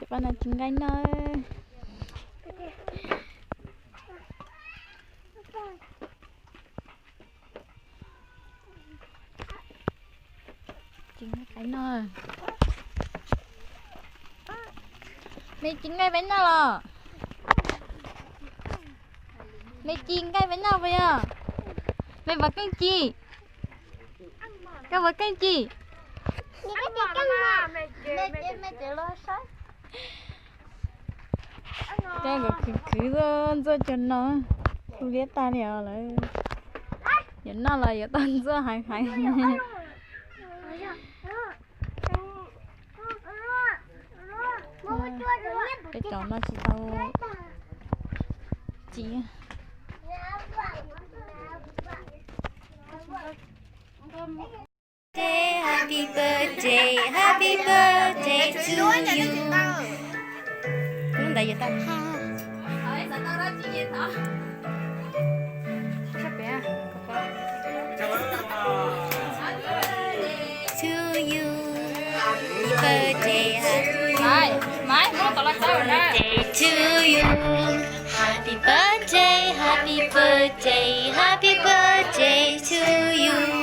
Chị bạn là chính gánh nơi. Chính cái nơi. Mày chính cái bánh nào là? Mày chính cái bánh nào vậy à? Mày vào canh chi? Các vào canh chi? Cái cứ rồi cho nó thu liếc ta nhiều lại dẫn nó là giờ tân giờ hay hay cái chó nó chỉ tao chỉ Happy birthday, happy birthday to you. không đại giờ ta To you. Birthday, happy mãi không có là sao rồi birthday to you. Happy birthday, happy birthday, happy birthday to you.